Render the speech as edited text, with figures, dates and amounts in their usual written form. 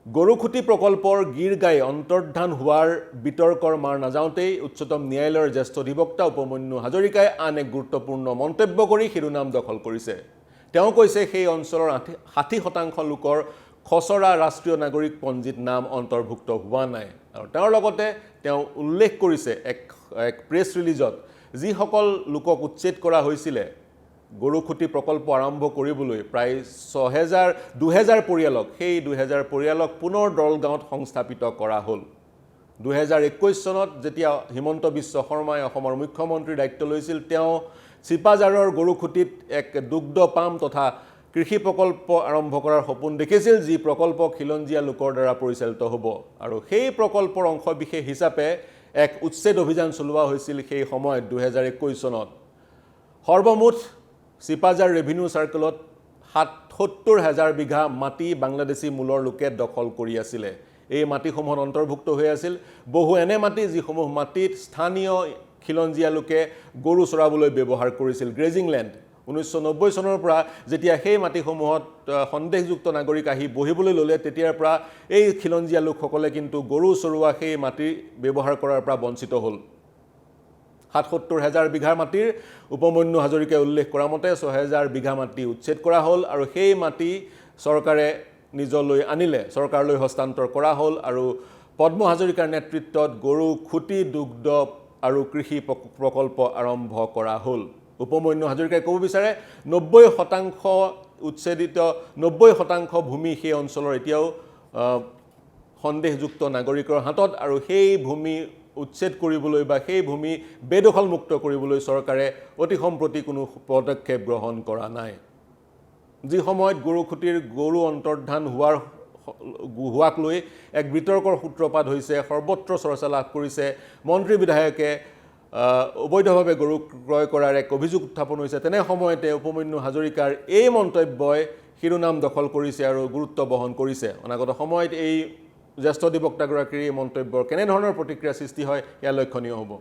গৰুখুটি প্ৰকল্পৰ গীৰ গাই অন্তৰ্ধান হোৱাৰ বিতৰ্কৰ মাৰ নাযাওঁতেই উচ্চতম ন্যায়ালয়ৰ জ্যেষ্ঠ অধিবক্তা উপমন্যু হাজৰিকাই আন এক গুৰুত্বপূৰ্ণ মন্তব্য কৰি শিৰোনাম দখল কৰিছে। তেওঁ কৈছে সেই অঞ্চলৰ 60% লোকৰ খচৰা ৰাষ্ট্ৰীয় নাগৰিক পঞ্জীত নাম অন্তৰ্ভুক্ত হোৱা নাই। আৰু তেওঁৰ লগতে তেওঁ উল্লেখ কৰিছে এক প্ৰেছ ৰিলিজত যিসকল লোকক উচ্ছেদ কৰা হৈছিলে গৰুখুটি প্ৰকল্প আৰম্ভ কৰিবলৈ প্ৰায় 2000 পৰিয়ালক সেই 2000 পৰিয়ালক পুনৰ দলগাঁৱত সংস্থাপিত কৰা হ'ল। 2021 চনত যেতিয়া হিমন্ত বিশ্ব শৰ্মাই অসমৰ মুখ্যমন্ত্ৰীৰ দায়িত্ব লৈছিল তেওঁ চিপাঝাৰৰ গৰুখুটিত এক দুগ্ধ পাম তথা কৃষি প্ৰকল্প আৰম্ভ কৰাৰ সপোন দেখিছিল, যি প্ৰকল্প খিলঞ্জীয়া লোকৰ দ্বাৰা পৰিচালিত হ'ব। আৰু সেই প্ৰকল্পৰ অংশ বিশেষ হিচাপে এক উচ্ছেদ অভিযান চলোৱা হৈছিল সেই সময়ত 2021 চনত। সৰ্বমুঠ চিপাঝাৰ ৰেভিনিউ চাৰ্কেলত ৭০,০০০ বিঘা মাটি বাংলাদেশী মূলৰ লোকে দখল কৰি আছিলে। এই মাটিসমূহত অন্তৰ্ভুক্ত হৈ আছিল বহু এনে মাটি যিসমূহ মাটিত স্থানীয় খিলঞ্জীয়া লোকে গৰু চৰাবলৈ ব্যৱহাৰ কৰিছিল, গ্ৰেজিং লেণ্ড। 1990 চনৰ পৰা যেতিয়া সেই মাটিসমূহত সন্দেহযুক্ত নাগৰিক আহি বহিবলৈ ল'লে তেতিয়াৰ পৰা এই খিলঞ্জীয়া লোকসকলে কিন্তু গৰু চৰোৱা সেই মাটি ব্যৱহাৰ কৰাৰ পৰা বঞ্চিত হ'ল। ৭০,০০০ বিঘা মাটিৰ উপমন্যু হাজৰিকাই উল্লেখ কৰা মতে ৬,০০০ বিঘা মাটি উচ্ছেদ কৰা হ'ল আৰু সেই মাটি চৰকাৰে নিজলৈ আনিলে, চৰকাৰলৈ হস্তান্তৰ কৰা হ'ল আৰু পদ্ম হাজৰিকাৰ নেতৃত্বত গৰুখুটি দুগ্ধ আৰু কৃষি প্ৰকল্প আৰম্ভ কৰা হ'ল। উপমন্যু হাজৰিকাই ক'ব বিচাৰে 90% উচ্ছেদিত 90% ভূমি সেই অঞ্চলৰ এতিয়াও সন্দেহযুক্ত নাগৰিকৰ হাতত আৰু সেই ভূমি উচ্ছেদ কৰিবলৈ বা সেই ভূমি বেদখলমুক্ত কৰিবলৈ চৰকাৰে অতি সম্প্ৰতি কোনো পদক্ষেপ গ্ৰহণ কৰা নাই। যি সময়ত গৰুখুটিৰ গৰু অন্তৰ্ধান হোৱাক লৈ এক বিতৰ্কৰ সূত্ৰপাত হৈছে, সৰ্বত্ৰ চৰ্চা লাভ কৰিছে, মন্ত্ৰী বিধায়কে অবৈধভাৱে গৰু ক্ৰয় কৰাৰ এক অভিযোগ উত্থাপন হৈছে, তেনে সময়তে উপমন্যু হাজৰিকাৰ এই মন্তব্যই শিৰোনাম দখল কৰিছে আৰু গুৰুত্ব বহন কৰিছে। অনাগত সময়ত এই জ্যেষ্ঠ অধিবক্তাগৰাকীৰ এই মন্তব্যৰ কেনেধৰণৰ প্ৰতিক্ৰিয়া সৃষ্টি হয় সেয়া লক্ষণীয় হ'ব।